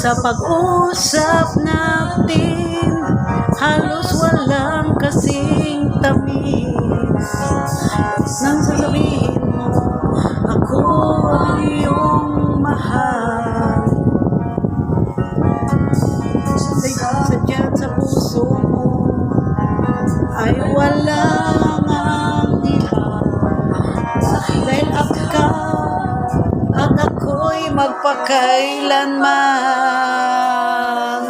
Sa pag-usap natin, halos walang kasing tamis. Nang sasabihin mo, ako ang iyong mahal. Sadya sa puso mo ay walang ang iba. Dahil ikaw at ako'y magpakailanman.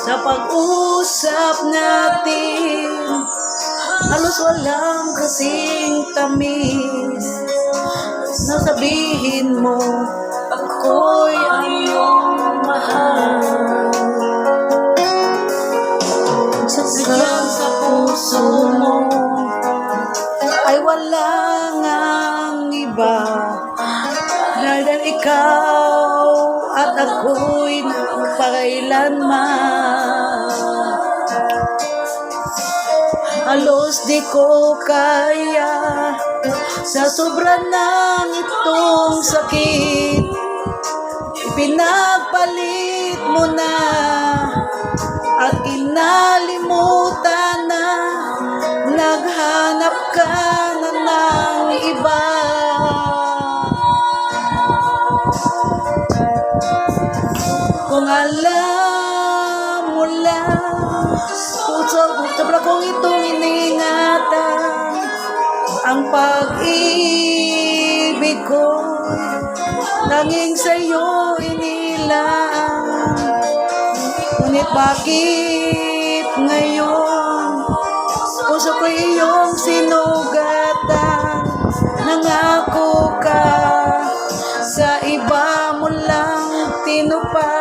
Sa pag-usap natin, halos walang kasing tamis. Nasabihin mo, ako'y ang iyong mahal. Diyan sa puso mo ay walang ang iba. Dahil ikaw at ako'y magpakailanman. Halos di ko kaya sa sobra ng itong sakit. Ipinagpalit mo na at inalimutan na. Naghanap ka na ng iba. Kung alam mo lang, sobra kong itong iningatan. Ang pag-ibig ko tanging sa'yo inilaan. Ngunit bakit ngayon puso ko iyong sinugatan? Nangako ka, sa iba mo lang tinupad.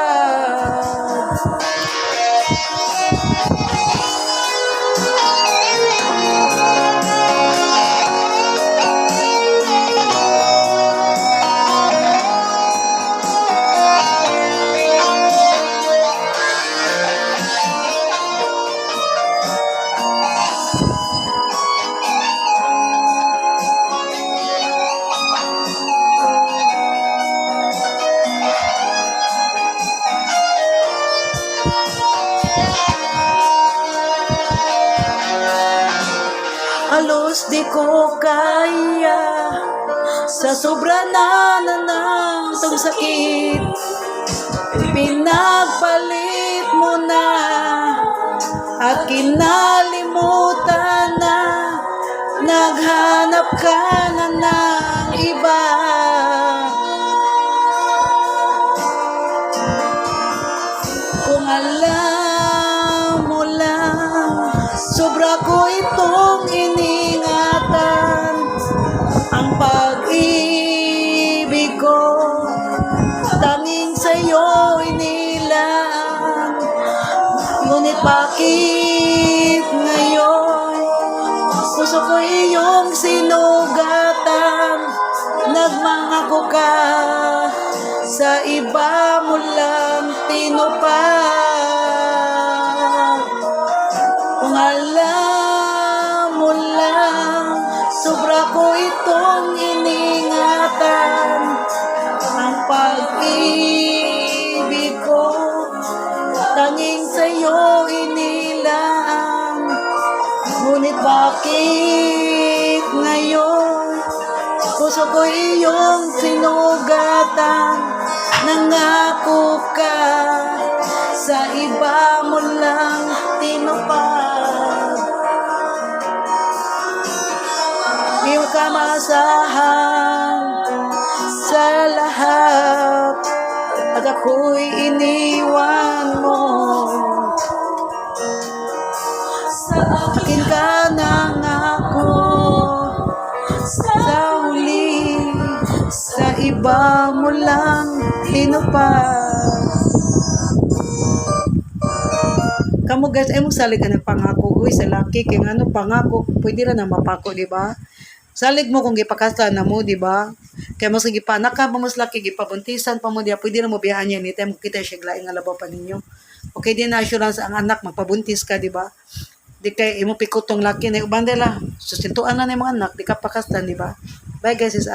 Halos di ko kaya sa sobra na ng itong sakit. Pinagpalit mo na at kinalimutan na. Naghanap ka na ng iba. Kung alam mo lang, sobra ko itong iningatan. Ang pag-ibig ko tanging sa'yo inilaan. Ngunit bakit ngayon puso ko iyong sinugatan? Nagmangako ka, sa iba mo lang tinupad. Kung alam mo lang, sobra ko itong iningatan. Ang pag-ibig ko tanging sa'yo inilaan. Ngunit bakit ngayon puso ko iyong sinugatan? Nangako ka, sa iba mo lang tinupad. Di ka maasahan sa lahat at ako'y iniwan mo. Akin ka nangako sa huli, sa iba mo lang tinupad. Kamu guys, ay mong salig ka nagpangako. Uy, sa laki, kaya ano pangako, pwede rin na mapako, di ba? Salig mo kung gipakasta na mo, di ba? Kaya mas gipanak ka, mas laki, gipabuntisan pa mo, di ba? Pwede na mo biyahan yan, ito mo kita siya glaing alabaw pa ninyo. Okay din na assurance ang anak, magpabuntis ka, di ba? Di kay imo pikotong laki na ubandela. Susintuan na ni mga anak, di ka pakastan, di ba? Bye guys, is